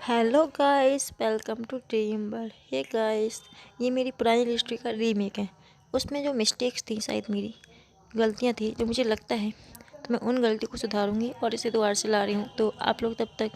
Hello guys, welcome to dream world. Hey guys, ये मेरी पुरानी हिस्ट्री का रीमेक है। उसमें जो मिस्टेक्स थी, शायद मेरी गलतियां थी, जो मुझे लगता है, तो मैं उन गलतियों को सुधारूंगी और इसे दोबारा से ला रही हूँ। तो आप लोग तब तक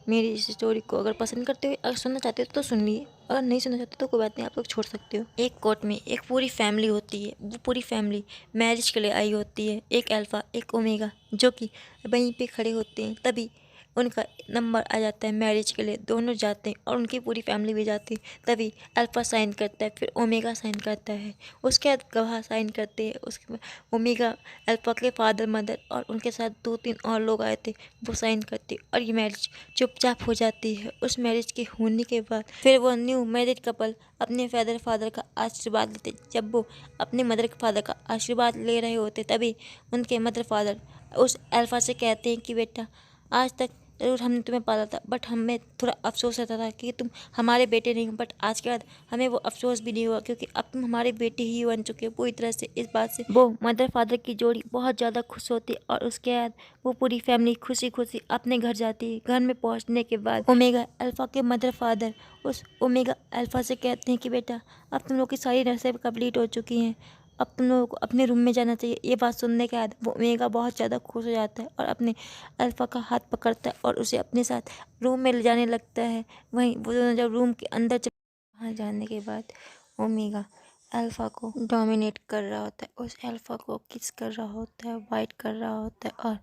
मेरी इस स्टोरी को अगर पसंद करते हो, अगर सुनना चाहते हो तो सुन लिए, अगर नहीं सुनना चाहते तो कोई बात नहीं, आप लोग छोड़ सकते हो। एक कोर्ट में एक पूरी फैमिली होती है। वो पूरी फैमिली मैरिज के लिए आई होती है। एक अल्फ़ा, एक ओमेगा, जो कि वहीं पे खड़े होते हैं। तभी उनका नंबर आ जाता है मैरिज के लिए। दोनों जाते हैं और उनकी पूरी फैमिली भी जाती है। तभी अल्फ़ा साइन करता है, फिर ओमेगा साइन करता है, उसके बाद गवाह साइन करते हैं। उसके बाद ओमेगा, अल्फ़ा के फादर मदर और उनके साथ 2-3 और लोग आए थे, वो साइन करते और ये मैरिज चुपचाप हो जाती है। उस मैरिज के होने के बाद फिर वो न्यू मैरिड कपल अपने फादर का आशीर्वाद लेते। जब वो अपने मदर के फादर का आशीर्वाद ले रहे होते, तभी उनके मदर फादर उस अल्फ़ा से कहते हैं कि बेटा, आज तक ज़रूर हमने तुम्हें पाला था, बट हमें थोड़ा अफसोस रहता था कि तुम हमारे बेटे नहीं हो। बट आज के बाद हमें वो अफसोस भी नहीं हुआ, क्योंकि अब तुम हमारे बेटे ही बन चुके हो। पूरी तरह से इस बात से वो मदर फादर की जोड़ी बहुत ज़्यादा खुश होती है। और उसके बाद वो पूरी फैमिली खुशी खुशी अपने घर जाती है। घर में पहुंचने के बाद ओमेगा अल्फ़ा के मदर फादर उस ओमेगा अल्फ़ा से कहते हैं कि बेटा, अब तुम लोग की सारी नसें कंप्लीट हो चुकी हैं, अब तुम लोगों को अपने रूम में जाना चाहिए। ये बात सुनने के बाद वो ओमेगा बहुत ज़्यादा खुश हो जाता है और अपने अल्फ़ा का हाथ पकड़ता है और उसे अपने साथ रूम में ले जाने लगता है। वहीं वो दोनों जब रूम के अंदर वहाँ जाने के बाद ओमेगा अल्फ़ा को डोमिनेट कर रहा होता है, उस अल्फ़ा को किस कर रहा होता है, वाइट कर रहा होता है और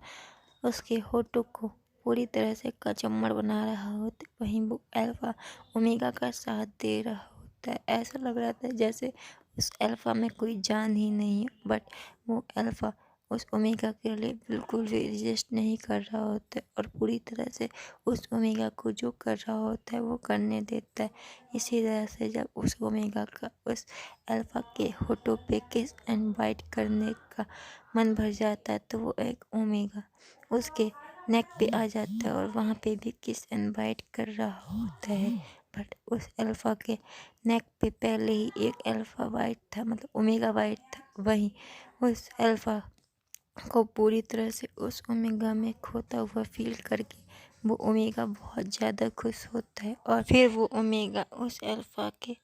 उसके होठों को पूरी तरह से कचम्बर बना रहा होता है। वहीं वो अल्फ़ा ओमेगा का साथ दे रहा होता है। ऐसा लग रहा था जैसे उस अल्फ़ा में कोई जान ही नहीं है, बट वो अल्फ़ा उस ओमेगा के लिए बिल्कुल भी रिजेस्ट नहीं कर रहा होता है और पूरी तरह से उस ओमेगा को जो कर रहा होता है वो करने देता है। इसी तरह से जब उस ओमेगा का उस अल्फ़ा के होठों पे किस एंड बाइट करने का मन भर जाता है, तो वो एक ओमेगा उसके नेक पे आ जाता है और वहाँ पे भी किस एंड बाइट कर रहा होता है। बट उस अल्फ़ा के नेक पे पहले ही एक अल्फ़ा वाइट था, मतलब ओमेगा वाइट था। वहीं उस अल्फ़ा को पूरी तरह से उस ओमेगा में खोता हुआ फील करके वो ओमेगा बहुत ज़्यादा खुश होता है। और फिर वो ओमेगा उस अल्फ़ा के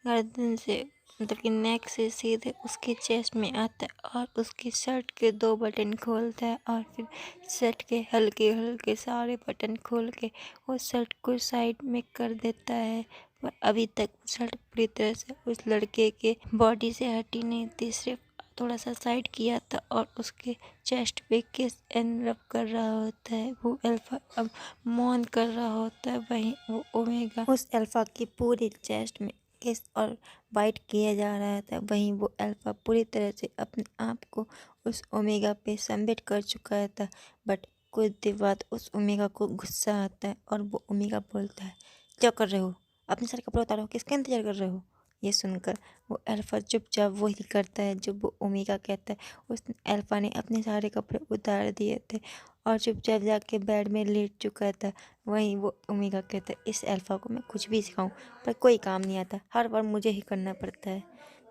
गर्दन से, मतलब कि नेक से सीधे उसके चेस्ट में आता है और उसकी शर्ट के 2 बटन खोलता है और फिर शर्ट के हल्के हल्के सारे बटन खोल के उस शर्ट को साइड में कर देता है। पर अभी तक शर्ट पूरी तरह से उस लड़के के बॉडी से हटी नहीं थी, सिर्फ थोड़ा सा साइड किया था और उसके चेस्ट पे किस एंड रब कर रहा होता है। वो अल्फ़ा अब मौन कर रहा होता है। वहीं वो ओमेगा उस अल्फ़ा की पूरी चेस्ट में किस और बाइट किया जा रहा था। वहीं वो अल्फ़ा पूरी तरह से अपने आप को उस ओमेगा पे सबमिट कर चुका था। बट कुछ देर बाद उस ओमेगा को गुस्सा आता है और वो ओमेगा बोलता है, क्या कर रहे हो, अपने सारे कपड़े उतारो, किसका इंतजार कर रहे हो। ये सुनकर वो अल्फ़ा चुपचाप वही करता है जो वो ओमेगा कहता है। उस अल्फ़ा ने अपने सारे कपड़े उतार दिए थे और चुपचाप जाके बेड में लेट चुका था। वहीं वो ओमेगा कहता है, इस अल्फ़ा को मैं कुछ भी सिखाऊं पर कोई काम नहीं आता, हर बार मुझे ही करना पड़ता है।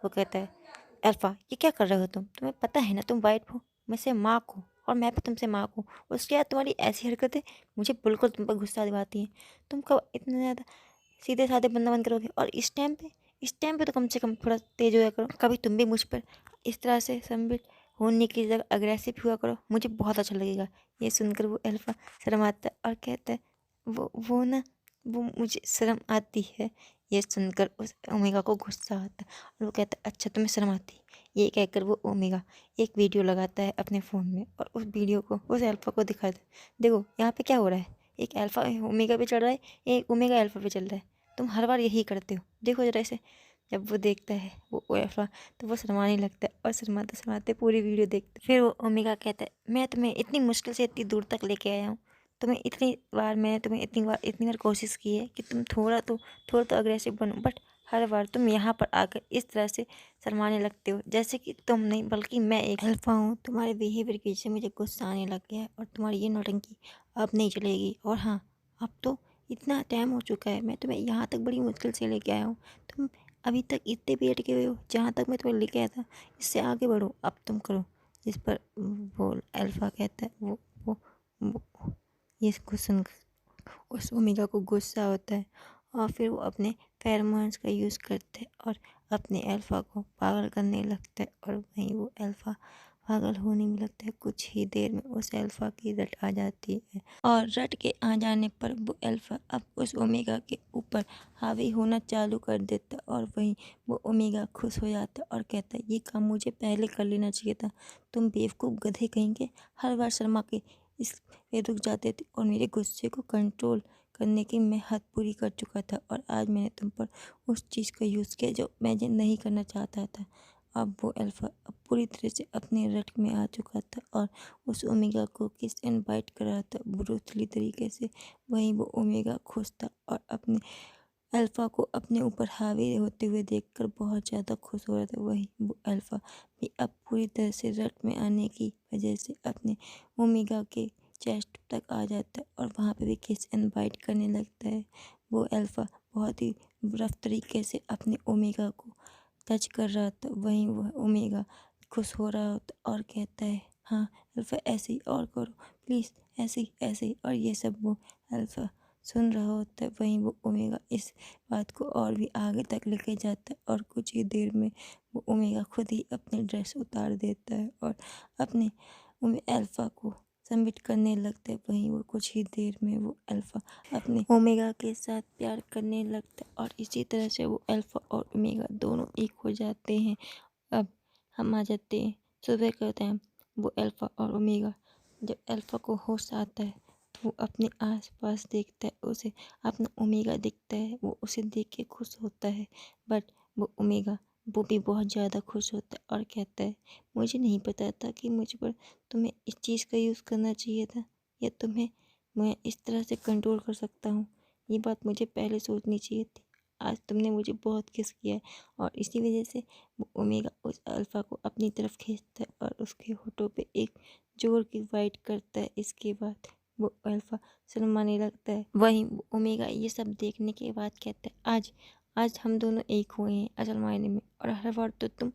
वो कहता है, अल्फ़ा ये क्या कर रहे हो तुम, तुम्हें पता है ना तुम वाइट हो, मैं से मार्क हूँ और मैं भी तुमसे मार्क हूँ। उसके बाद तुम्हारी ऐसी हरकतें मुझे बिल्कुल तुम पर गुस्सा दिलाती हैं। तुम कब इतना ज़्यादा सीधे साधे बनना बंद करोगे, और इस टाइम पे तो कम से कम थोड़ा तेज होया करो। कभी तुम भी मुझ पर इस तरह से संबित होने की जगह अग्रेसिव हुआ करो, मुझे बहुत अच्छा लगेगा। ये सुनकर वो अल्फ़ा शर्माता है और कहता है, वो ना, वो मुझे शर्म आती है। ये सुनकर उस ओमेगा को गुस्सा आता है और वो कहता है, अच्छा तुम्हें शर्म आती है। ये कहकर वो ओमेगा एक वीडियो लगाता है अपने फ़ोन में और उस वीडियो को उस अल्फ़ा को दिखाता है, देखो यहाँ पे क्या हो रहा है, एक अल्फ़ा ओमेगा पे चढ़ रहा है, एक ओमेगा अल्फ़ा पे चल रहा है, तुम हर बार यही करते हो, देखो जरा इसे। जब वो देखता है वो अल्फ़ा, तो वो शर्माने लगता है और शर्माते शर्माते पूरी वीडियो देखता है। फिर वो ओमेगा कहता है, मैं तुम्हें इतनी मुश्किल से इतनी दूर तक लेके आया हूँ, मैंने तुम्हें इतनी बार कोशिश की है कि तुम थोड़ा तो अग्रेसिव बनो, बट हर बार तुम यहाँ पर आकर इस तरह से शर्माने लगते हो, जैसे कि तुम नहीं बल्कि मैं एक अल्फ़ा हूँ। तुम्हारे बिहेवियर की वजह से मुझे गुस्सा आने लग गया है और तुम्हारी ये नौटंकी अब नहीं चलेगी। और हाँ, अब तो इतना टाइम हो चुका है, मैं तुम्हें यहाँ तक बड़ी मुश्किल से लेके आया हूँ, तुम अभी तक इतने भी अटके हुए हो जहाँ तक मैं तुम्हें लेके आया था, इससे आगे बढ़ो, अब तुम करो। जिस पर वो अल्फ़ा कहता है, वो ये कुछ सुन उस ओमेगा को गुस्सा होता है और फिर वो अपने फेरोमोन्स का यूज़ करता है और अपने अल्फ़ा को पागल करने लगता है। और वहीं वो अल्फ़ा पागल होने में लगता है। कुछ ही देर में उस अल्फ़ा की रट आ जाती है और रट के आ जाने पर वो अल्फ़ा अब उस ओमेगा के ऊपर हावी होना चालू कर देता है। और वहीं वो ओमेगा खुश हो जाता है और कहता है, ये काम मुझे पहले कर लेना चाहिए था। तुम बेवकूफ़ गधे कहेंगे, हर बार शर्मा के इस पे रुक जाते थे और मेरे गुस्से को कंट्रोल करने की मैं हद पूरी कर चुका था। और आज मैंने तुम पर उस चीज़ का यूज़ किया जो मैं नहीं करना चाहता था। अब वो अल्फ़ा अब पूरी तरह से अपने रट में आ चुका था और उस ओमेगा को किस एंड बाइट कर रहा था ब्रूथली तरीके से। वहीं वो ओमेगा खुश था और अपने अल्फ़ा को अपने ऊपर हावी होते हुए देखकर बहुत ज़्यादा खुश हो रहा था। वहीं वो अल्फ़ा भी अब पूरी तरह से रट में आने की वजह से अपने ओमेगा के चेस्ट तक आ जाता है और वहाँ पे भी किस एंड बाइट करने लगता है। वो अल्फ़ा बहुत ही रफ तरीके से अपने ओमेगा को टच कर रहा था। वहीं वह ओमेगा खुश हो रहा होता और कहता है, हाँ अल्फ़ा ऐसे ही और करो प्लीज़, ऐसे ही। और ये सब वो अल्फ़ा सुन रहा होता है। वहीं वो ओमेगा इस बात को और भी आगे तक लेके जाता है और कुछ ही देर में वो ओमेगा खुद ही अपनी ड्रेस उतार देता है और अपने अल्फ़ा को सबमिट करने लगता है। वहीं वो कुछ ही देर में वो अल्फ़ा अपने ओमेगा के साथ प्यार करने लगता है और इसी तरह से वो अल्फ़ा और ओमेगा दोनों एक हो जाते हैं। अब हम आ जाते हैं सुबह का टाइम। वो अल्फ़ा और ओमेगा, जब अल्फ़ा को होश आता है तो वो अपने आसपास देखता है, उसे अपना ओमेगा दिखता है। वो उसे देख के खुश होता है बट वो ओमेगा वो भी बहुत ज़्यादा खुश होता है और कहता है, मुझे नहीं पता था कि मुझ पर तुम्हें इस चीज़ का यूज़ करना चाहिए था या तुम्हें मैं इस तरह से कंट्रोल कर सकता हूँ। ये बात मुझे पहले सोचनी चाहिए थी। आज तुमने मुझे बहुत किस किया है। और इसी वजह से वो ओमेगा उस अल्फ़ा को अपनी तरफ खींचता है और उसके होठों पे एक जोर की बाइट करता है। इसके बाद वो अल्फ़ा शर्माने लगता है। वहीं वो ओमेगा ये सब देखने के बाद कहता है, आज आज हम दोनों एक हुए हैं असल मायने में। और हर बार तो तुम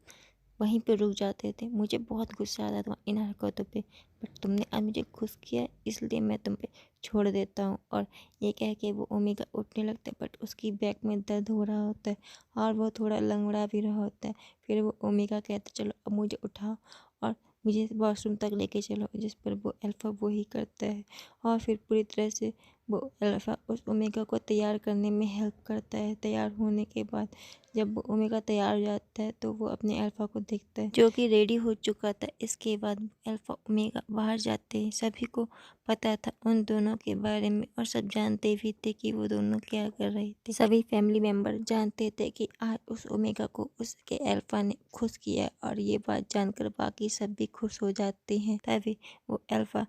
वहीं पे रुक जाते थे। मुझे बहुत गुस्सा आता था इन हरकतों पे, बट तुमने आज मुझे खुश किया इसलिए मैं तुम पे छोड़ देता हूँ। और ये कह के वो ओमेगा उठने लगता है बट उसकी बैक में दर्द हो रहा होता है और वो थोड़ा लंगड़ा भी रहा होता है। फिर वो ओमेगा कहता है, चलो अब मुझे उठाओ और मुझे वॉशरूम तक लेके चलो, जिस पर वो अल्फ़ा वो ही करता है। और फिर पूरी तरह से वो अल्फ़ा उस ओमेगा को तैयार करने में हेल्प करता है। तैयार होने के बाद जब वो ओमेगा तैयार हो जाता है तो वो अपने अल्फ़ा को देखता है जो कि रेडी हो चुका था। इसके बाद अल्फ़ा ओमेगा बाहर जाते हैं। सभी को पता था उन दोनों के बारे में और सब जानते भी थे कि वो दोनों क्या कर रहे थे। सभी फैमिली मेम्बर जानते थे कि आज उस ओमेगा को उसके अल्फ़ा ने खुश किया और ये बात जानकर बाकी सब भी खुश हो जाते हैं। तभी वो अल्फ़ा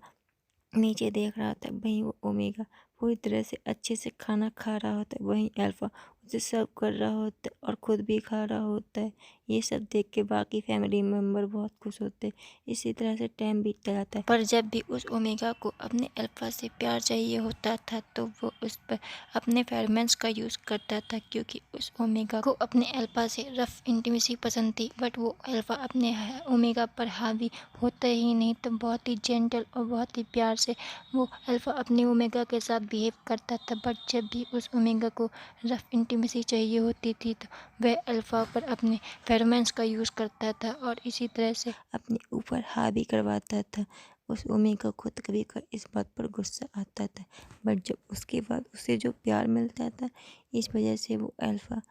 नीचे देख रहा था, वहीं वो ओमेगा पूरी तरह से अच्छे से खाना खा रहा होता है। वहीं अल्फ़ा उसे सर्व कर रहा होता है और खुद भी खा रहा होता है। ये सब देख के बाकी फैमिली मेम्बर बहुत खुश होते हैं। इसी तरह से टाइम बीतता जाता है। पर जब भी उस ओमेगा को अपने अल्फ़ा से प्यार चाहिए होता था तो वो उस पर अपने फेरोमोन्स का यूज़ करता था, क्योंकि उस ओमेगा को अपने अल्फ़ा से रफ इंटीमेसी पसंद थी। बट वो अल्फ़ा अपने ओमेगा पर हावी होता ही नहीं, तो बहुत ही जेंटल और बहुत ही प्यार से वो अल्फ़ा अपने ओमेगा के साथ बिहेव करता था। बट जब भी उस ओमेगा को रफ इंटीमेसी चाहिए होती थी तो वह अल्फ़ा पर अपने फेरोमोन्स का यूज़ करता था और इसी तरह से अपने ऊपर हावी करवाता था। उस ओमेगा को कभी कभी इस बात पर गुस्सा आता था, बट जब उसके बाद उसे जो प्यार मिलता था इस वजह से वो अल्फ़ा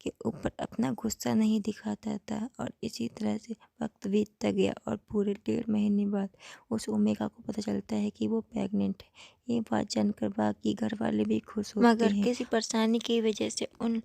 के ऊपर अपना गुस्सा नहीं दिखाता था। और इसी तरह से वक्त बीतता गया और पूरे 1.5 महीने बाद उस ओमेगा को पता चलता है कि वो प्रेग्नेंट है। ये बात जानकर बाकी घर वाले भी खुश होते हैं, मगर किसी परेशानी की वजह से उन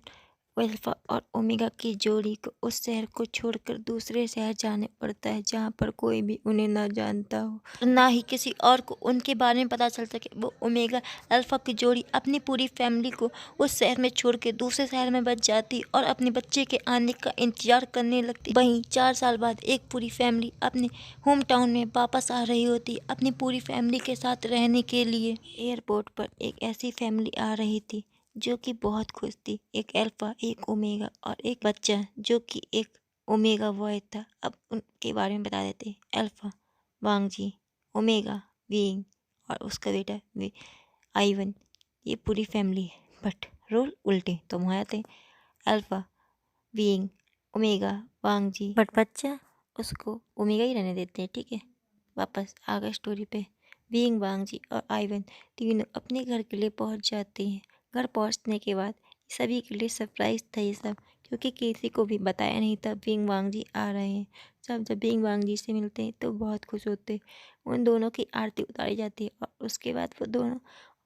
अल्फ़ा और ओमेगा की जोड़ी को उस शहर को छोड़कर दूसरे शहर जाने पड़ता है, जहाँ पर कोई भी उन्हें ना जानता हो और ना ही किसी और को उनके बारे में पता चल सके। वो ओमेगा अल्फ़ा की जोड़ी अपनी पूरी फैमिली को उस शहर में छोड़ के दूसरे शहर में बच जाती और अपने बच्चे के आने का इंतजार करने लगती। वहीं 4 साल बाद एक पूरी फैमिली अपने होम टाउन में वापस आ रही होती अपनी पूरी फैमिली के साथ रहने के लिए। एयरपोर्ट पर एक ऐसी फैमिली आ रही थी जो कि बहुत खुश थी। एक अल्फ़ा, एक ओमेगा और एक बच्चा जो कि एक ओमेगा बॉय था। अब उनके बारे में बता देते हैं। अल्फ़ा वांगजी, ओमेगा विंग और उसका बेटा आइवन। ये पूरी फैमिली है, बट रोल उल्टे तुम हो जाते। अल्फा बीइंग ओमेगा वांग जी, बट बच्चा उसको ओमेगा ही रहने देते हैं, ठीक है। वापस आ गए स्टोरी पे। बीइंग वांग जी और आइवन तीनों अपने घर के लिए पहुंच जाते हैं। घर पहुंचने के बाद सभी के लिए सरप्राइज था ये सब, क्योंकि किसी को भी बताया नहीं था बीइंग वांग जी आ रहे हैं। सब जब बीइंग वांग जी से मिलते हैं तो बहुत खुश होते हैं। उन दोनों की आरती उतारी जाती है और उसके बाद वो दोनों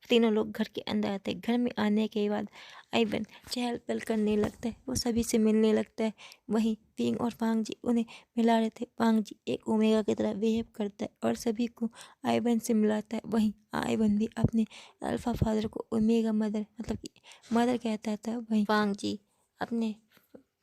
तीनों लोग घर के अंदर आते हैं। घर में आने के बाद आइवन चहल पहल करने लगता है, वो सभी से मिलने लगता है। वहीं बीइंग और वांग जी उन्हें मिला रहे थे। वांग जी एक ओमेगा की तरह बिहेव करता है और सभी को आइवन से मिलाता है। वहीं आइवन भी अपने अल्फा फादर को ओमेगा मदर मतलब कि मदर कहता था। वहीं वांग जी अपने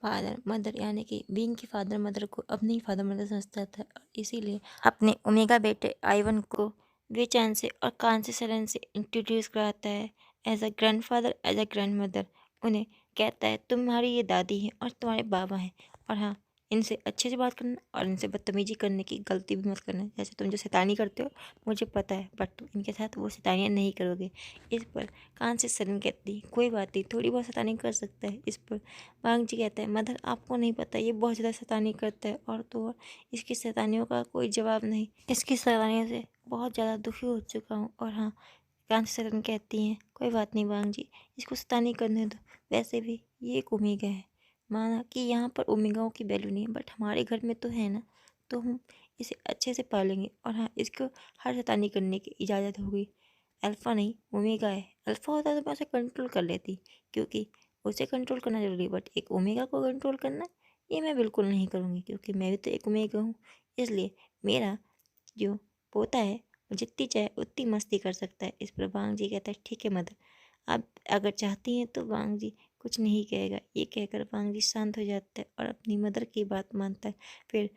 फादर मदर यानी कि बीइंग की फादर मदर को अपने ही फादर मदर समझता था और इसीलिए अपने ओमेगा बेटे आइवन को वेचान से और कान से सलन से इंट्रोड्यूस कराता है as a grandfather as a grandmother. उन्हें कहता है तुम्हारी ये दादी है और तुम्हारे बाबा हैं, और हाँ इनसे अच्छे से बात करना और इनसे बदतमीजी करने की गलती भी मत करना। जैसे तुम जो शैतानी करते हो मुझे पता है, बट तुम इनके साथ वो शैतानियाँ नहीं करोगे। इस पर कान से सलन कहती कोई बात नहीं, थोड़ी बहुत शैतानी कर सकता है। इस पर वांग जी कहता है मदर आपको नहीं पता ये बहुत ज़्यादा शैतानी करता है, और तो और इसकी शैतानियों का कोई जवाब नहीं। इसकी शैतानियों से बहुत ज़्यादा दुखी हो चुका हूँ। और हाँ कांच सरन कहती हैं कोई बात नहीं वांग जी, इसको शैतानी करने दो। वैसे भी ये एक ओमेगा है, माना कि यहाँ पर ओमेगाओं की वैल्यू नहीं है, बट हमारे घर में तो है ना, तो हम इसे अच्छे से पालेंगे। और हाँ इसको हर शैतानी करने की इजाज़त होगी। अल्फ़ा नहीं ओमेगा है, अल्फ़ा होता तो मैं उसे कंट्रोल कर लेती, क्योंकि उसे कंट्रोल करना जरूरी, बट एक ओमेगा को कंट्रोल करना ये मैं बिल्कुल नहीं करूँगी, क्योंकि मैं भी तो एक ओमेगा हूँ। इसलिए मेरा जो पोता है वो जितनी चाहे उतनी मस्ती कर सकता है। इस पर वांग जी कहता है ठीक है मदर, आप अगर चाहती हैं तो। वांग जी कुछ नहीं कहेगा, ये कहकर वांग जी शांत हो जाता है और अपनी मदर की बात मानता है। फिर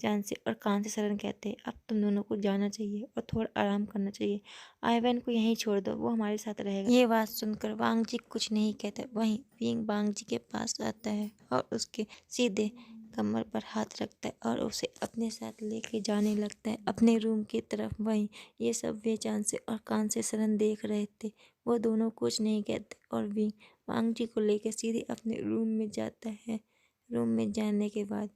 जान से और कान से सरन कहते हैं अब तुम दोनों को जाना चाहिए और थोड़ा आराम करना चाहिए, आइवैन को यहीं छोड़ दो, वो हमारे साथ रहेगा। ये बात सुनकर वांग जी कुछ नहीं कहते। वहीं विंग वांग जी के पास आता है और उसके सीधे कमर पर हाथ रखता है और उसे अपने साथ लेके जाने लगता है अपने रूम की तरफ। वहीं ये सब बेचान से और कान से सरन देख रहे थे। वो दोनों कुछ नहीं कहते और विंग वांग जी को लेकर सीधे अपने रूम में जाता है। रूम में जाने के बाद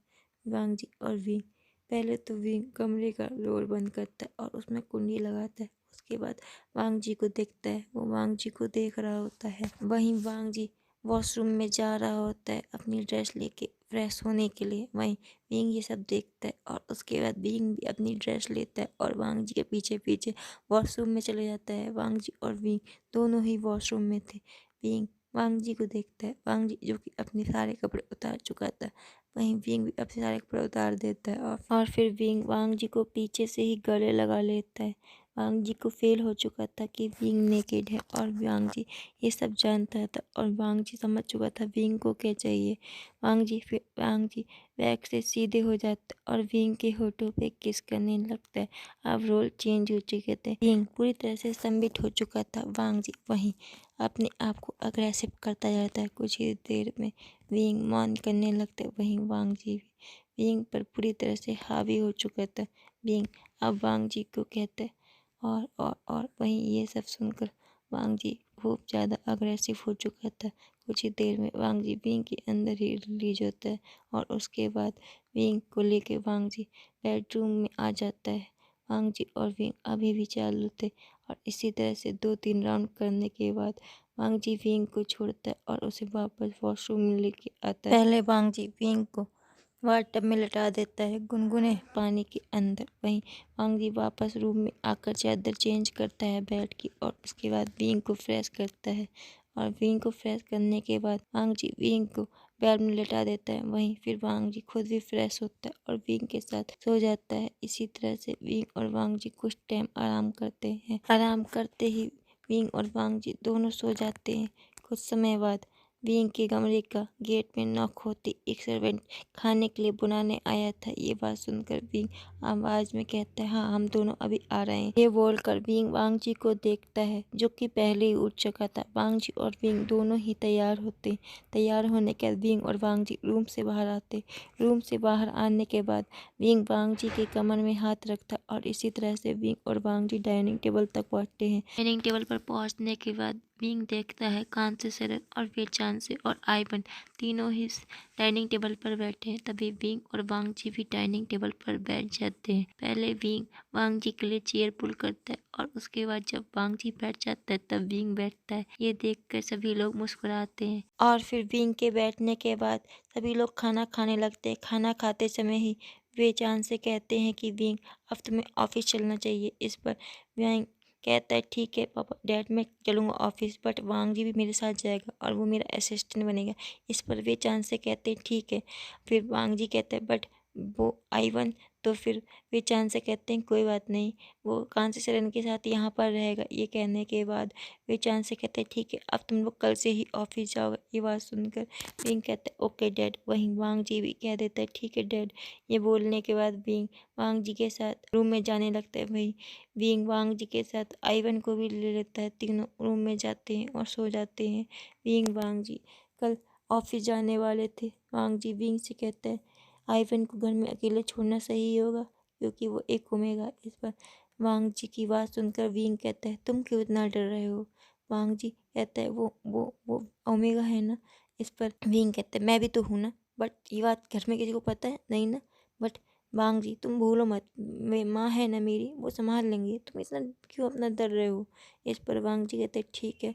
वांग जी और विंग पहले तो विंग कमरे का डोर बंद करता है और उसमें कुंडी लगाता है। उसके बाद वांग जी को देखता है, वो वांग जी को देख रहा होता है। वहीं वांग जी वॉशरूम में जा रहा होता है अपनी ड्रेस लेके फ्रेश होने के लिए। वहीं विंग ये सब देखता है और उसके बाद विंग भी अपनी ड्रेस लेता है और वांग जी के पीछे पीछे वॉशरूम में चले जाता है। वांग जी और विंग दोनों ही वॉशरूम में थे। विंग वांग जी को देखता है, वांग जी जो कि अपने सारे कपड़े उतार चुका था। वहीं विंग भी अपने सारे कपड़े उतार देता है और फिर विंग वांग जी को पीछे से ही गले लगा लेता है। वांग जी को फेल हो चुका था कि विंग नेकेड है और वांग जी ये सब जानता था और वांग जी समझ चुका था विंग को क्या चाहिए। वांग जी बैग से सीधे हो जाता है और विंग के होठों पे किस करने लगता है। अब रोल चेंज हो चुके थे। विंग पूरी तरह से सम्मिट हो चुका था। वांग जी वहीं अपने आप को अग्रेसिव करता जाता है। कुछ ही देर में विंग मौन करने लगता है। वहीं वांग जी भी विंग पर पूरी तरह से हावी हो चुका था। विंग अब वांग जी को कहता है और वहीं ये सब सुनकर वांग जी खूब ज़्यादा अग्रेसिव हो चुका था। कुछ ही देर में वांग जी विंग के अंदर ही रिलीज होता है और उसके बाद विंग को लेके वांग जी बेडरूम में आ जाता है। वांग जी और विंग अभी भी चालू थे और इसी तरह से 2-3 राउंड करने के बाद वांग जी विंग को छोड़ता है और उसे वापस वॉशरूम में लेके आता है। पहले वांग जी विंग को वाटब में लटा देता है गुनगुने पानी के अंदर। वहीं वांग जी वापस रूम में आकर चादर चेंज करता है बेड की और उसके बाद विंग को फ्रेश करता है। और विंग को फ्रेश करने के बाद वांग जी विंग को बेड में लेटा देता है। वहीं फिर वांग जी खुद भी फ्रेश होता है और विंग के साथ सो जाता है। इसी तरह से विंग और वांग जी कुछ टाइम आराम करते हैं। आराम करते ही विंग और वांग जी दोनों सो जाते हैं। कुछ समय बाद विंग के कमरे का गेट में नॉक होती एक सर्वेंट खाने के लिए बुलाने आया था। ये बात सुनकर विंग आवाज में कहता है हाँ हम दोनों अभी आ रहे हैं। ये बोलकर विंग वांग जी को देखता है जो कि पहले ही उठ चुका था। वांग जी और विंग दोनों ही तैयार होते। तैयार होने के बाद विंग और वांग जी रूम से बाहर आते। रूम से बाहर आने के बाद विंग वांग जी के कमर में हाथ रखता और इसी तरह से विंग और वांग जी डाइनिंग टेबल तक पहुँचते हैं। डाइनिंग टेबल पर पहुँचने के बाद विंग देखता है कान से सरन और बेचान से और आइवन तीनों ही डाइनिंग टेबल पर बैठे हैं। तभी विंग और वांग जी भी डाइनिंग टेबल पर बैठ जाते हैं। पहले विंग वांग जी के लिए चेयर पुल करता है और उसके बाद जब वांग जी बैठ जाता है तब विंग बैठता है। ये देखकर सभी लोग मुस्कुराते हैं और फिर विंग के बैठने के बाद सभी लोग खाना खाने लगते हैं। खाना खाते समय ही बेचान से कहते हैं कि विंग अब तुम्हें ऑफिस चलना चाहिए। इस पर विंग कहता है ठीक है पापा डैड मैं चलूँगा ऑफिस, बट वांग जी भी मेरे साथ जाएगा और वो मेरा असिस्टेंट बनेगा। इस पर वे चांद से कहते हैं ठीक है। फिर वांग जी कहते हैं बट वो आइवन, तो फिर वे चांद से कहते हैं कोई बात नहीं, वो कांसी शरण के साथ यहाँ पर रहेगा। ये कहने के बाद वे चांद से कहते हैं ठीक है अब तुम लोग कल से ही ऑफिस जाओगे। ये बात सुनकर विंग कहता है ओके डैड। वहीं वांग जी भी कह देता है ठीक है डैड। ये बोलने के बाद विंग वांग जी के साथ रूम में जाने लगता है। वहीं विंग वांग जी के साथ आइवन को भी ले लेता है। तीनों रूम में जाते हैं और सो जाते हैं। विंग वांग जी कल ऑफिस जाने वाले थे। वांग जी विंग से कहते हैं आइवन को घर में अकेले छोड़ना सही होगा क्योंकि वो एक ओमेगा। इस पर वांग जी की बात सुनकर विंग कहता है तुम क्यों इतना डर रहे हो। वांग जी कहता है वो ओमेगा है ना। इस पर विंग कहता है मैं भी तो हूँ ना, बट ये बात घर में किसी को पता है नहीं ना। बट वांग जी तुम भूलो मत, माँ है ना मेरी, वो संभाल लेंगे, तुम इतना क्यों अपना डर रहे हो। इस पर वांग जी कहते हैं ठीक है।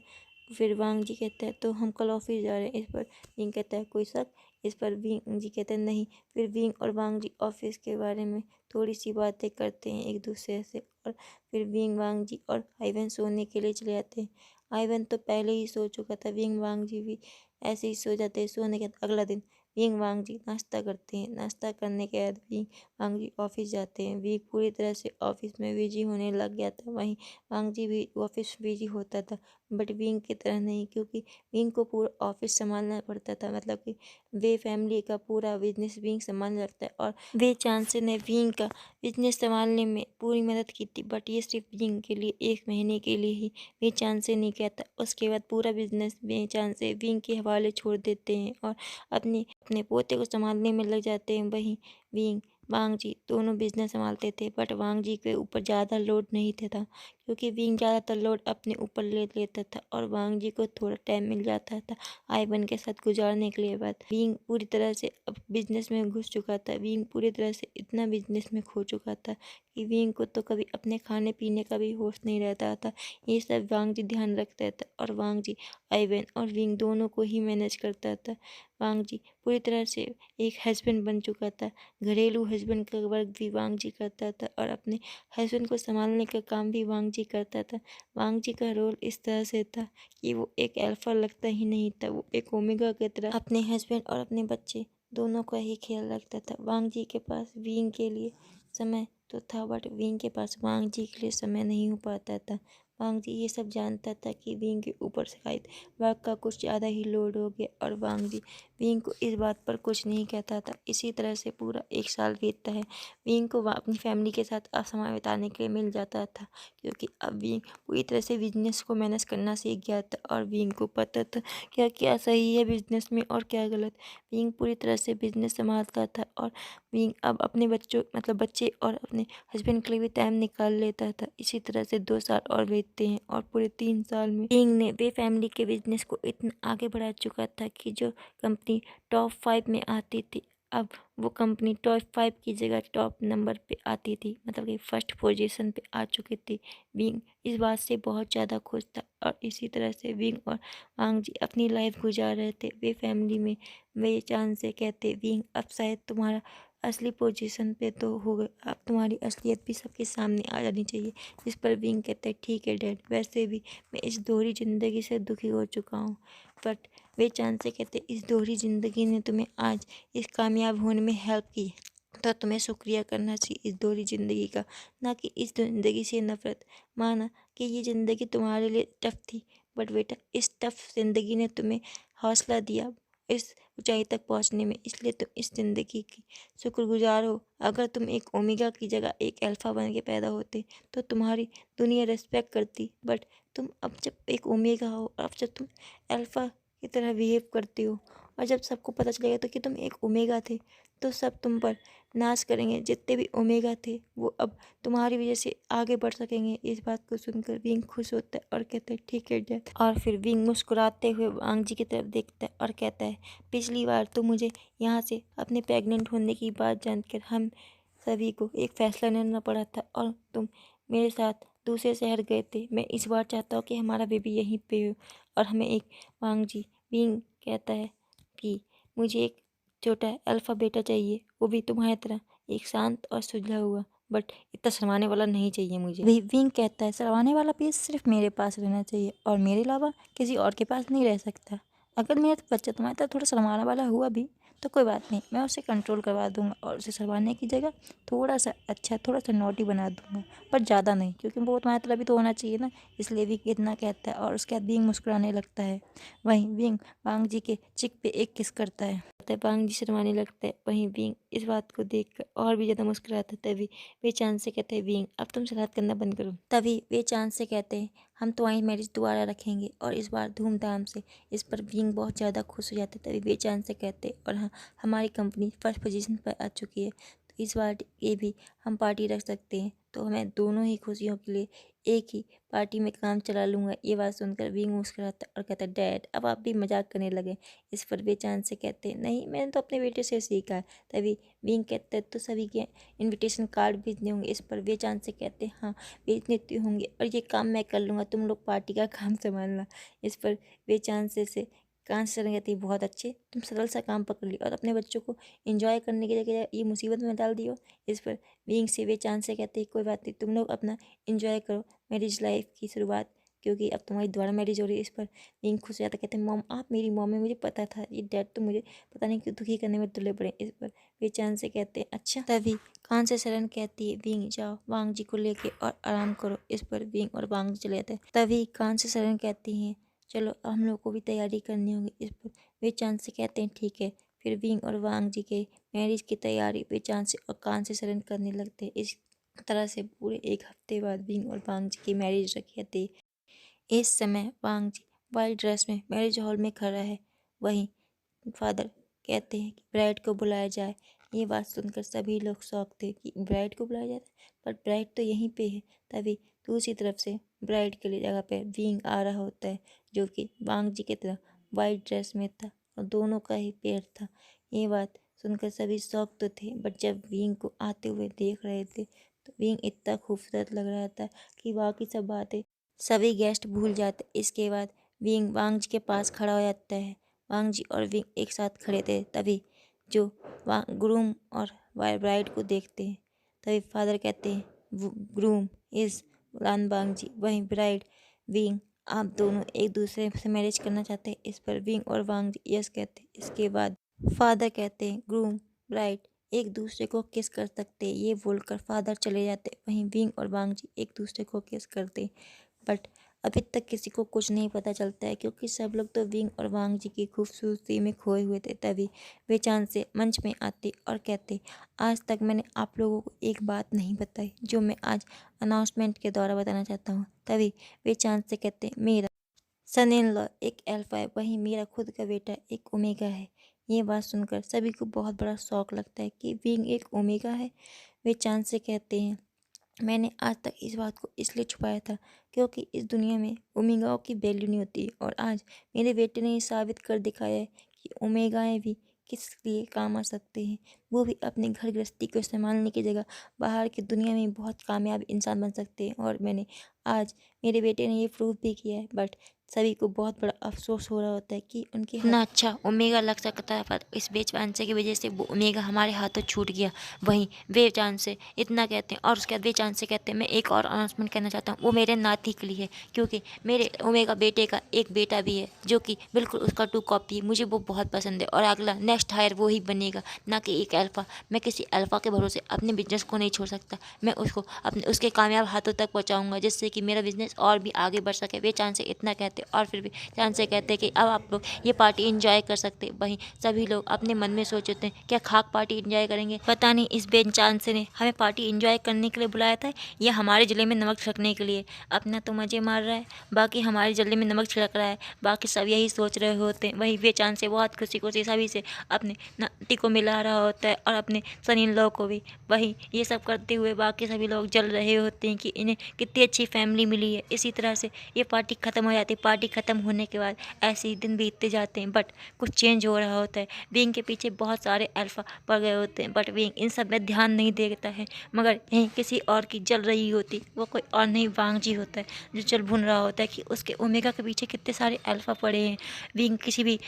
फिर वांग जी कहते हैं तो हम कल ऑफिस जा रहे हैं। इस पर विंग कहता है कोई शक। इस पर विंग जी कहते हैं नहीं। फिर विंग और वांग जी ऑफिस के बारे में थोड़ी सी बातें करते हैं एक दूसरे से और फिर विंग वांग जी और आइवन सोने के लिए चले जाते हैं। आइवन तो पहले ही सो चुका था। विंग वांग जी भी ऐसे ही सो जाते हैं। सोने के बाद अगला दिन विंग वांग जी नाश्ता करते हैं। नाश्ता करने के बाद विंग वांग जी ऑफिस जाते हैं। विंग पूरी तरह से ऑफिस में बिजी होने लग गया था। वहीं वांग जी भी ऑफिस बिजी होता था, बट विंग की तरह नहीं, क्योंकि विंग को पूरा ऑफिस संभालना पड़ता था। मतलब कि वे फैमिली का पूरा बिजनेस विंग संभालने लगता है और वे चांसे ने विंग का बिजनेस संभालने में पूरी मदद की थी, बट ये सिर्फ विंग के लिए 1 महीने के लिए ही वे चांसे नहीं कहता। उसके बाद पूरा बिजनेस वे चांसे विंग के हवाले छोड़ देते हैं और अपने अपने पोते को संभालने में लग जाते हैं। वहीं विंग वांग जी दोनों बिजनेस संभालते थे, बट वांग जी के ऊपर ज़्यादा लोड नहीं था क्योंकि विंग ज़्यादातर लोड अपने ऊपर ले लेता था और वांग जी को थोड़ा टाइम मिल जाता था आइवन के साथ गुजारने के लिए। बाद विंग पूरी तरह से अब बिजनेस में घुस चुका था। विंग पूरी तरह से इतना बिजनेस में खो चुका था कि विंग को तो कभी अपने खाने पीने का भी होश नहीं रहता था। ये सब वांग जी ध्यान रखता था और वांग जी आइवन और विंग दोनों को ही मैनेज करता था। वांग जी पूरी तरह से एक हस्बैंड बन चुका था। घरेलू हस्बैंड का वर्क भी वांग जी करता था और अपने हस्बैंड को संभालने का काम भी वांग जी करता था। वांग जी का रोल इस तरह से था कि वो एक अल्फा लगता ही नहीं था, वो एक ओमेगा की तरह अपने हस्बैंड और अपने बच्चे दोनों का ही ख्याल रखता था। वांग जी के पास विंग के लिए समय तो था, बट विंग के पास वांग जी के लिए समय नहीं हो पाता था। वांग जी ये सब जानता था कि विंग के ऊपर शायद वर्क का कुछ ज़्यादा ही लोड हो गया और वांग जी विंग को इस बात पर कुछ नहीं कहता था। इसी तरह से पूरा 1 साल बीतता है। विंग को अपनी फैमिली के साथ समय बिताने के लिए मिल जाता था क्योंकि अब विंग पूरी तरह से बिजनेस को मैनेज करना सीख गया था और विंग को पता था क्या क्या सही है बिजनेस में और क्या गलत। विंग पूरी तरह से बिजनेस संभालता था और विंग अब अपने बच्चों मतलब बच्चे और अपने हस्बैंड के लिए भी टाइम निकाल लेता था। इसी तरह से 2 साल और बीतते हैं और पूरे 3 साल में विंग ने वे फैमिली के बिजनेस को इतना आगे बढ़ा चुका था कि जो कंपनी टॉप 5 में आती थी, अब वो कंपनी टॉप 5 की जगह टॉप नंबर पे आती थी, मतलब कि फर्स्ट पोजीशन पे आ चुकी थी। विंग इस बात से बहुत ज़्यादा खुश था और इसी तरह से विंग और वांग जी अपनी लाइफ गुजार रहे थे। वे फैमिली में वे चांद से कहते विंग अब शायद तुम्हारा असली पोजीशन पे तो हो गए, अब तुम्हारी असलियत भी सबके सामने आ जानी चाहिए। जिस पर विंग कहते हैं ठीक है डैड, वैसे भी मैं इस दोहरी ज़िंदगी से दुखी हो चुका हूँ। बट वे चांद से कहते इस दोहरी ज़िंदगी ने तुम्हें आज इस कामयाब होने में हेल्प की, तो तुम्हें शुक्रिया करना चाहिए इस दोहरी ज़िंदगी का, ना कि इस ज़िंदगी से नफरत। माना कि ये ज़िंदगी तुम्हारे लिए टफ थी, बट बेटा इस टफ ज़िंदगी ने तुम्हें हौसला दिया इस ऊंचाई तक पहुंचने में, इसलिए तुम इस ज़िंदगी की शुक्रगुजार हो। अगर तुम एक ओमेगा की जगह एक अल्फ़ा बन के पैदा होते तो तुम्हारी दुनिया रेस्पेक्ट करती, बट तुम अब जब एक ओमेगा हो, अब जब तुम अल्फ़ा की तरह बिहेव करते हो और जब सबको पता चलेगा तो कि तुम एक ओमेगा थे, तो सब तुम पर नाश करेंगे। जितने भी ओमेगा थे वो अब तुम्हारी वजह से आगे बढ़ सकेंगे। इस बात को सुनकर विंग खुश होता है और कहता है ठीक है डैड। और फिर विंग मुस्कुराते हुए वांग जी की तरफ देखता है और कहता है पिछली बार तो मुझे यहाँ से अपने प्रेग्नेंट होने की बात जानकर हम सभी को एक फैसला लेना पड़ा था और तुम मेरे साथ दूसरे शहर गए थे। मैं इस बार चाहता हूँ कि हमारा बेबी यहीं पे हो और हमें एक वांग जी। विंग कहता है कि मुझे एक छोटा अल्फा बेटा चाहिए, वो भी तुम्हारी तरह एक शांत और सुलझा हुआ, बट इतना शर्माने वाला नहीं चाहिए मुझे। विंग कहता है शर्माने वाला पीस सिर्फ मेरे पास रहना चाहिए और मेरे अलावा किसी और के पास नहीं रह सकता। अगर मेरा बच्चा तुम्हारी तरह थोड़ा शर्माने वाला हुआ भी तो कोई बात नहीं, मैं उसे कंट्रोल करवा दूंगा और उसे शर्माने की जगह थोड़ा सा अच्छा, थोड़ा सा नॉटी बना दूंगा, पर ज़्यादा नहीं, क्योंकि वो तुम्हारी तरह भी तो होना चाहिए ना। इसलिए विंग इतना कहता है और उसके बाद विंग मुस्कुराने लगता है। वहीं विंग वांग जी के चिक पे एक किस करता है। वांग जी शर्माने लगता है। वहीं विंग इस बात को देखकर और भी ज़्यादा मुस्कुराता है। तभी वे चांद से कहते हैं विंग अब तुम शरारत करना बंद करो। तभी वे चांद से कहते हैं हम तुम्हारी मैरिज दोबारा रखेंगे और इस बार धूमधाम से। इस पर विंग बहुत ज़्यादा खुश हो जाते हैं। तभी वे चांद से कहते हैं और हाँ, हमारी कंपनी फर्स्ट पोजीशन पर आ चुकी है, तो इस बार ये भी हम पार्टी रख सकते हैं, तो मैं दोनों ही खुशियों के लिए एक ही पार्टी में काम चला लूँगा। ये बात सुनकर विंग मुस्कुराता और कहता है डैड अब आप भी मजाक करने लगे। इस पर वे चांद से कहते हैं नहीं, मैंने तो अपने बेटे से सीखा है। तभी विंग कहते हैं तो सभी के इनविटेशन कार्ड भेजने होंगे। इस पर वे चांद से कहते हैं हाँ भेजने होंगे और ये काम मैं कर लूँगा, तुम लोग पार्टी का काम संभालना। इस पर वे चांद से कांच से कहती है बहुत अच्छे, तुम सरल सा काम पकड़ लिया और अपने बच्चों को एंजॉय करने की जगह ये मुसीबत में डाल दियो। इस पर विंग से वे चांद से कहते हैं कोई बात नहीं, तुम लोग अपना एंजॉय करो मैरिज लाइफ की शुरुआत, क्योंकि अब तुम्हारी दोबारा मैरिज हो रही है। इस पर विंग खुश हो जाता, कहते हैं मॉम आप मेरी मॉम है, मुझे पता था। ये डैड तो मुझे पता नहीं क्यों दुखी करने में तुले पड़े। इस पर वे चांद से कहते हैं अच्छा। तभी कान से शरण कहती है विंग जाओ वांग जी को लेके और आराम करो। इस पर विंग और वांग जी चले जाते हैं। तभी कान से शरण कहती हैं चलो अब हम लोग को भी तैयारी करनी होगी। इस पर वे चांद से कहते हैं ठीक है। फिर विंग और वांग जी के मैरिज की तैयारी वे चांद से और कान से शरण करने लगते हैं। इस तरह से पूरे एक हफ्ते बाद विंग और वांग जी की मैरिज रखी थी। इस समय वांग जी वाइट ड्रेस में मैरिज हॉल में खड़ा है। वहीं फादर कहते हैं कि ब्राइड को बुलाया जाए। ये बात सुनकर सभी लोग शॉक थे कि ब्राइड को बुलाया जाता है, पर ब्राइड तो यहीं पे है। तभी दूसरी तरफ से ब्राइड के लिए जगह पे विंग आ रहा होता है, जो कि वांग जी की तरह वाइट ड्रेस में था और दोनों का ही पेड़ था। ये बात सुनकर सभी शॉक तो थे, बट जब विंग को आते हुए देख रहे थे तो विंग इतना खूबसूरत लग रहा था कि बाकी सब बातें सभी गेस्ट भूल जाते। इसके बाद विंग वांग जी के पास खड़ा हो जाता है। वांग जी और विंग एक साथ खड़े थे। तभी जो ग्रूम और ब्राइड को देखते हैं, तभी फादर कहते हैं ग्रूम इज लान वांग जी। वहीं ब्राइड विंग आप दोनों एक दूसरे से मैरिज करना चाहते हैं। इस पर विंग और वांग जी यस कहते हैं। इसके बाद फादर कहते हैं ग्रूम ब्राइड एक दूसरे को किस कर सकते हैं। ये बोलकर फादर चले जाते। वहीं विंग और वांग जी एक दूसरे को किस करते, बट अभी तक किसी को कुछ नहीं पता चलता है, क्योंकि सब लोग तो विंग और वांग जी की खूबसूरती में खोए हुए थे। तभी वे चांद से मंच में आते और कहते आज तक मैंने आप लोगों को एक बात नहीं बताई, जो मैं आज अनाउंसमेंट के द्वारा बताना चाहता हूँ। तभी वे चांद से कहते मेरा सन इन लॉ एक अल्फा है, वहीं मेरा खुद का बेटा एक ओमेगा है। ये बात सुनकर सभी को बहुत बड़ा शौक लगता है कि विंग एक ओमेगा है। वे चांद से कहते हैं मैंने आज तक इस बात को इसलिए छुपाया था क्योंकि इस दुनिया में ओमेगाओं की वैल्यू नहीं होती, और आज मेरे बेटे ने ये साबित कर दिखाया है कि ओमेगाएं भी किस लिए काम आ सकते हैं। वो भी अपने घर गृहस्थी को संभालने की जगह बाहर की दुनिया में बहुत कामयाब इंसान बन सकते हैं, और मैंने आज मेरे बेटे ने ये प्रूव भी किया है। बट सभी को बहुत बड़ा अफसोस हो रहा होता है कि उनके इतना अच्छा ओमेगा लग सकता है, पर इस बेचांसे की वजह से वो ओमेगा हमारे हाथों छूट गया। वहीं वे चांद से इतना कहते हैं और उसके बाद वे चांद से कहते हैं मैं एक और अनाउंसमेंट करना चाहता हूँ, वो मेरे नाती के लिए है, क्योंकि मेरे ओमेगा बेटे का एक बेटा भी है जो कि बिल्कुल उसका टू कॉपी है। मुझे वो बहुत पसंद है और अगला नेक्स्ट हायर वो ही बनेगा, ना कि एक अल्फ़ा। मैं किसी अल्फ़ा के भरोसे अपने बिजनेस को नहीं छोड़ सकता। मैं उसको अपने उसके कामयाब हाथों तक पहुँचाऊँगा, जिससे कि मेरा बिजनेस और भी आगे बढ़ सके। वे चांद से इतना कहते थे और फिर भी चांद से कहते कि अब आप लोग ये पार्टी इंजॉय कर सकते। वहीं सभी लोग अपने मन में सोचते हैं क्या खाक पार्टी इंजॉय करेंगे, पता नहीं इस बेचांस ने हमें पार्टी इंजॉय करने के लिए बुलाया था या हमारे जले में नमक छिड़कने के लिए। अपना तो मजे मार रहा है, बाकी हमारे जले में नमक छिड़क रहा है, बाकी सब यही सोच रहे होते हैं। वहीं बेचांस से बहुत खुशी खुशी सभी से अपने नाती को मिला रहा होता है और अपने सन इन लॉ को भी। वहीं ये सब करते हुए बाकी सभी लोग जल रहे होते हैं कि इन्हें कितनी अच्छी फैमिली मिली है। इसी तरह से ये पार्टी ख़त्म हो जाती है। पार्टी ख़त्म होने के बाद ऐसे ही दिन बीतते जाते हैं, बट कुछ चेंज हो रहा होता है। विंग के पीछे बहुत सारे अल्फ़ा पड़ गए होते हैं, बट विंग इन सब में ध्यान नहीं देता है। मगर यहीं किसी और की जल रही होती, वो कोई और नहीं वांग जी होता है जो चल भुन रहा होता है कि उसके ओमेगा के पीछे कितने सारे अल्फ़ा पड़े हैं। विंग किसी भी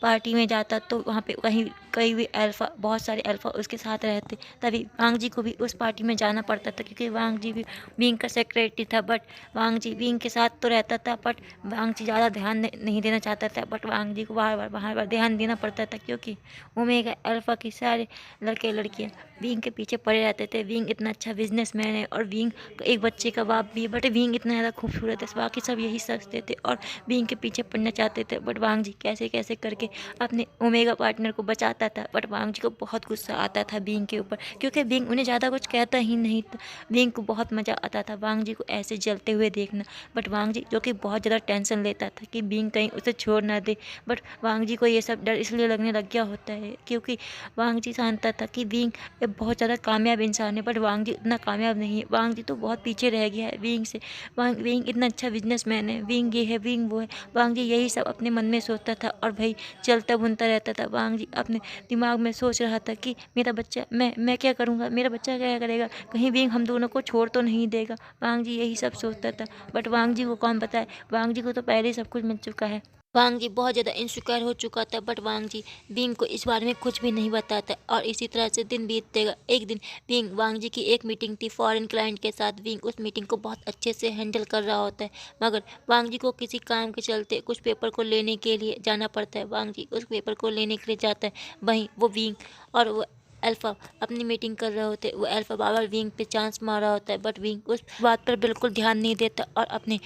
पार्टी में जाता तो वहाँ पे कहीं कहीं भी अल्फ़ा, बहुत सारे अल्फ़ा उसके साथ रहते, तभी वांग जी को भी उस पार्टी में जाना पड़ता था क्योंकि वांग जी भी विंग का सेक्रेटरी था। बट वांग जी विंग के साथ तो रहता था, बट वांग जी ज़्यादा ध्यान नहीं देना चाहता था। बट वांग जी को बार बार ध्यान देना पड़ता था क्योंकि ओमेगा अल्फ़ा के सारे लड़के लड़कियाँ विंग के पीछे पड़े रहते थे। विंग इतना अच्छा बिजनेसमैन है और विंग एक बच्चे का बाप भी है, बट विंग इतना ज़्यादा खूबसूरत है। बाकी सब यही सोचते थे और विंग के पीछे पड़ना चाहते थे। बट वांग जी कैसे कैसे करके अपने ओमेगा पार्टनर को बचाता था। बट वांग जी को बहुत गुस्सा आता था विंग के ऊपर क्योंकि विंग उन्हें ज़्यादा कुछ कहता ही नहीं था। विंग को बहुत मज़ा आता था वांग जी को ऐसे जलते हुए देखना। बट वांग जी जो कि बहुत ज़्यादा टेंशन लेता था कि विंग कहीं उसे छोड़ ना दे। बट वांग जी को ये सब डर इसलिए लगने लग गया होता है क्योंकि वांग जी जानता था कि विंग एक बहुत ज़्यादा कामयाब इंसान है, बट वांग जी उतना कामयाब नहीं है। वांग जी तो बहुत पीछे रह गया है विंग से। विंग इतना अच्छा बिजनेसमैन है, विंग ये है विंग वो है। वांग जी यही सब अपने मन में सोचता था और भाई चलता बुनता रहता था। वांग जी अपने दिमाग में सोच रहा था कि मेरा बच्चा, मैं क्या करूँगा, मेरा बच्चा क्या करेगा, कहीं विंग हम दोनों को छोड़ तो नहीं देगा। वांग जी यही सब सोचता था। बट वांग जी को कौन बताए, वांग जी को तो पहले ही सब कुछ मिल चुका है। वांग जी बहुत ज़्यादा इनसिक्योर हो चुका था, बट वांग जी विंग को इस बारे में कुछ भी नहीं बताता और इसी तरह से दिन बीततेगा। एक दिन विंग, वांग जी की एक मीटिंग थी फॉरेन क्लाइंट के साथ। विंग उस मीटिंग को बहुत अच्छे से हैंडल कर रहा होता है, मगर वांग जी को किसी काम के चलते कुछ पेपर को लेने के लिए जाना पड़ता है। वांग जी उस पेपर को लेने के लिए जाता है, वहीं वो विंग और वो अल्फ़ा अपनी मीटिंग कर रहे होते। वो अल्फ़ा बार बार विंग पे चांस मार रहा होता है, बट विंग उस बात पर बिल्कुल ध्यान नहीं देता और अपने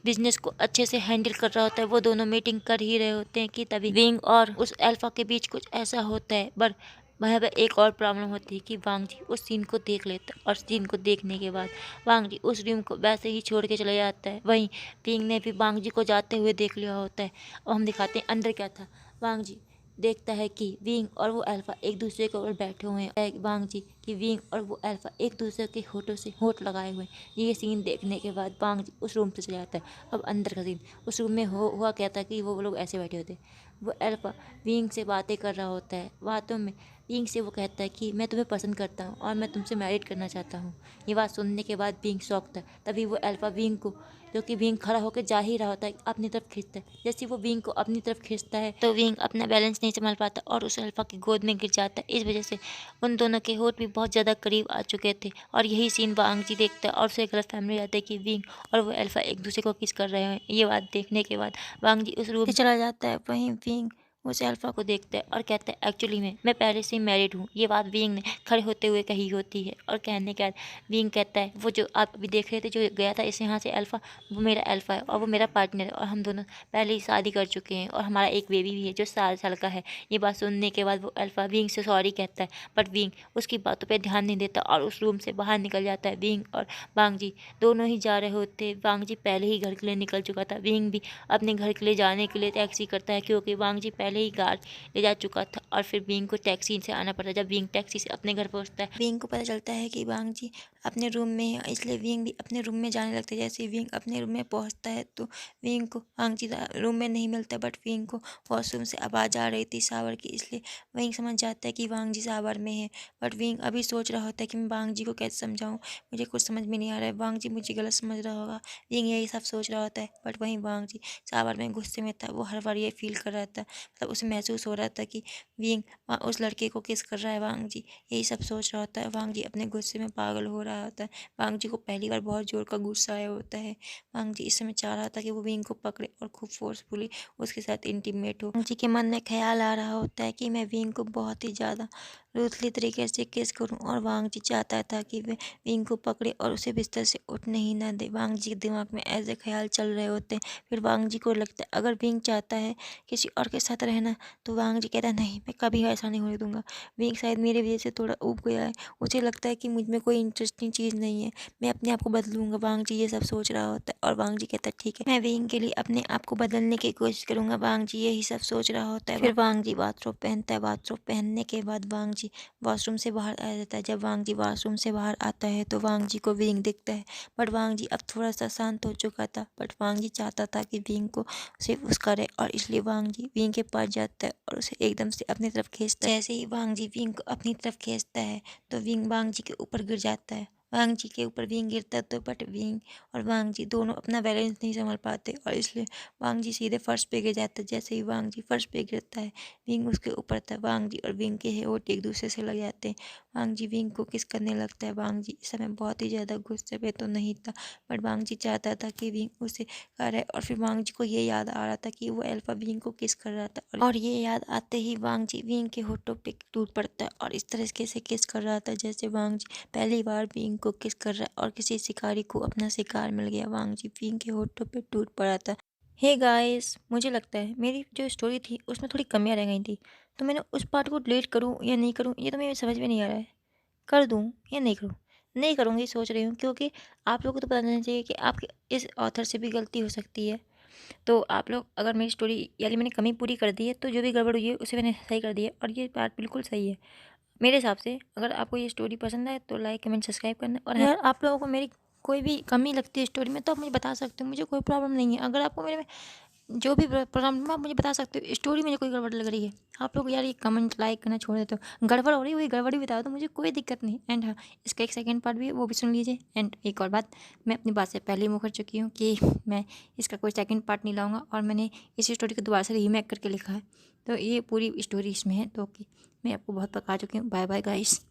बिजनेस को अच्छे से हैंडल कर रहा होता है। वो दोनों मीटिंग कर ही रहे होते हैं कि तभी विंग और उस अल्फा के बीच कुछ ऐसा होता है। पर वहाँ पर एक और प्रॉब्लम होती है कि वांग जी उस सीन को देख लेता है और सीन को देखने के बाद वांग जी उस रूम को वैसे ही छोड़ के चला जाता है। वहीं विंग ने भी वांग जी को जाते हुए देख लिया होता है और हम दिखाते हैं अंदर क्या था। वांग जी देखता है कि विंग और वो अल्फा एक दूसरे के ऊपर बैठे हुए हैं। वांग जी कि विंग और वो अल्फा एक दूसरे के होठों से होठ लगाए हुए हैं। ये सीन देखने के बाद वांग जी उस रूम से चला जाता है। अब अंदर का सीन, उस रूम में हुआ क्या था कि वो लोग ऐसे बैठे होते। वो अल्फा विंग से बातें कर रहा होता है। बातों में विंग से वो कहता है कि मैं तुम्हें पसंद करता हूँ और मैं तुमसे मैरिड करना चाहता हूँ। ये बात सुनने के बाद विंग शॉक था। तभी वो अल्फा विंग को, जो कि विंग खड़ा होकर जा ही रहा होता है, अपनी तरफ खींचता है। जैसे वो विंग को अपनी तरफ खींचता है तो विंग अपना बैलेंस नहीं संभाल पाता और उस अल्फा की गोद में गिर जाता है। इस वजह से उन दोनों के होठ भी बहुत ज़्यादा करीब आ चुके थे और यही सीन वांग जी देखता है और उसे गलत फहमी जाता है कि विंग और वो अल्फा एक दूसरे को किस कर रहे हैं। ये बात देखने के बाद वांग जी उस रूम से चला जाता है। वहीं विंग उस अल्फा को देखता है और कहता है एक्चुअली मैं पहले से ही मैरिड हूँ। ये बात विंग ने खड़े होते हुए कही होती है और कहने के बाद विंग कहता है वो जो आप अभी देख रहे थे, जो गया था इस यहाँ से अल्फा, वो मेरा अल्फा है और वो मेरा पार्टनर है और हम दोनों पहले ही शादी कर चुके हैं और हमारा एक बेबी भी है जो 7 साल का है। ये बात सुनने के बाद वो अल्फा विंग से सॉरी कहता है, बट विंग उसकी बातों पर ध्यान नहीं देता और उस रूम से बाहर निकल जाता है। विंग और वांग जी दोनों ही जा रहे होते। वांग जी पहले ही घर के लिए निकल चुका था। विंग भी अपने घर के लिए जाने के लिए टैक्सी करता है क्योंकि वांग जी पहले ही कार ले जा चुका था और फिर विंग को टैक्सी से आना पड़ता है। जब विंग टैक्सी से अपने घर पहुंचता है, विंग को पता चलता है कि वांग जी अपने रूम में है, इसलिए विंग भी अपने रूम में जाने लगता है। जैसे विंग अपने रूम में पहुंचता है तो विंग को वांग जी रूम में नहीं मिलता, बट विंग को वॉशरूम से आवाज़ आ रही थी शावर की, इसलिए विंग समझ जाता है कि वांग जी शावर में है। बट विंग अभी सोच रहा होता है कि मैं वांग जी को कैसे समझाऊँ, मुझे कुछ समझ में नहीं आ रहा है, वांग जी मुझे गलत समझ रहा होगा। विंग यही सब सोच रहा होता है, बट वहीं वांग जी शावर में गुस्से में था। वो हर बार ये फील कर रहा था, मतलब उसे महसूस हो रहा था कि विंग वहाँ उस लड़के को किस कर रहा है। वांग जी यही सब सोच रहा होता है। वांग जी अपने गुस्से में पागल हो रहा होता है। वांग जी को पहली बार बहुत जोर का गुस्सा आया होता है। वांग जी इस समय चाह रहा था कि वो विंग को पकड़े और खूब फोर्सफुली उसके साथ इंटीमेट हो। वांग जी के मन में ख्याल आ रहा होता है कि मैं विंग को बहुत ही ज़्यादा रूथली तरीके से किस करूं, और वांग जी चाहता था कि वे विंग को पकड़े और उसे बिस्तर से उठने ही ना दे। वांग जी के दिमाग में ऐसे ख्याल चल रहे होते हैं। फिर वांग जी को लगता है अगर विंग चाहता है किसी और के साथ रहना, तो वांग जी कहता है नहीं, मैं कभी ऐसा नहीं होने दूंगा। विंग शायद मेरे वजह से थोड़ा ऊब गया है, उसे लगता है कि मुझ में कोई इंटरेस्टिंग चीज़ नहीं है, मैं अपने आप को बदलूंगा। वांग जी ये सब सोच रहा होता है और वांग जी कहता है ठीक है, मैं विंग के लिए अपने आप को बदलने की कोशिश करूंगा। वांग जी यही सब सोच रहा होता है। फिर वांग जी बाथरोब पहनता है। बाथरोब पहनने के बाद वांग जी वॉशरूम से बाहर आ जाता है। जब वांग जी वॉशरूम से बाहर आता है तो वांग जी को विंग दिखता है, बट वांग जी अब थोड़ा सा शांत हो चुका था। बट वांग जी चाहता था कि विंग को सिर्फ उस करे, और इसलिए वांग जी विंग के पास जाता है और उसे एकदम से अपनी तरफ खींचता है। जैसे ही वांग जी विंग को अपनी तरफ खींचता है तो विंग वांग जी के ऊपर गिर जाता है। वांग जी के ऊपर विंग गिरता है तो बट विंग और वांग जी दोनों अपना बैलेंस नहीं संभाल पाते, और इसलिए वांग जी सीधे फर्श पे गिर जाता है। जैसे ही वांग जी फर्श पे गिरता है, विंग उसके ऊपर था। वांग जी और विंग के होंठ एक दूसरे से लग जाते हैं। वांग जी विंग को किस करने लगता है। वांग जी इस समय बहुत ही ज़्यादा गुस्से पे तो नहीं था, बट वांग जी चाहता था कि विंग उसे करे। और फिर वांग जी को ये याद आ रहा था कि वो अल्फा विंग को किस कर रहा था, और ये याद आते ही वांग जी विंग के होठों पे टूट पड़ता है और इस तरीके से किस कर रहा था जैसे वांग जी पहली बार विंग को किस कर रहा है और किसी शिकारी को अपना शिकार मिल गया। वांग जी विंग के होठों पे टूट पड़ा था। हे गाइस, मुझे लगता है मेरी जो स्टोरी थी उसमें थोड़ी कमियां रह गई थी, तो मैंने उस पार्ट को डिलीट करूं या नहीं करूं, ये तो मेरे समझ में नहीं आ रहा है। कर दूं या नहीं करूं? नहीं करूंगी सोच रही हूँ, क्योंकि आप लोगों को तो पता चलना चाहिए कि आपके इस ऑथर से भी गलती हो सकती है। तो आप लोग अगर मेरी स्टोरी यानी मैंने कमी पूरी कर दी है, तो जो भी गड़बड़ हुई है उसे मैंने सही कर दिया है, और ये पार्ट बिल्कुल सही है मेरे हिसाब से। अगर आपको ये स्टोरी पसंद आए तो लाइक कमेंट सब्सक्राइब करना, और अगर आप लोगों को मेरी कोई भी कमी लगती है स्टोरी में तो आप मुझे बता सकते हो, मुझे कोई प्रॉब्लम नहीं है। अगर आपको मेरे में जो भी प्रॉब्लम है आप मुझे बता सकते हो, स्टोरी में कोई गड़बड़ लग रही है। आप लोग यार ये कमेंट लाइक करना छोड़ देते हो, गड़बड़ हो रही है वही गड़बड़ भी बता दो, मुझे कोई दिक्कत नहीं। एंड हाँ, इसका एक सेकंड पार्ट भी है, वो भी सुन लीजिए। एंड एक और बात, मैं अपनी बात से पहले ही मुकर चुकी हूँ कि मैं इसका कोई सेकंड पार्ट नहीं लाऊंगा, और मैंने इस स्टोरी को दोबारा से रीमेक करके लिखा है, तो ये पूरी स्टोरी इसमें है। तो ओके, मैं आपको बहुत पका चुकी हूँ। Bye bye guys.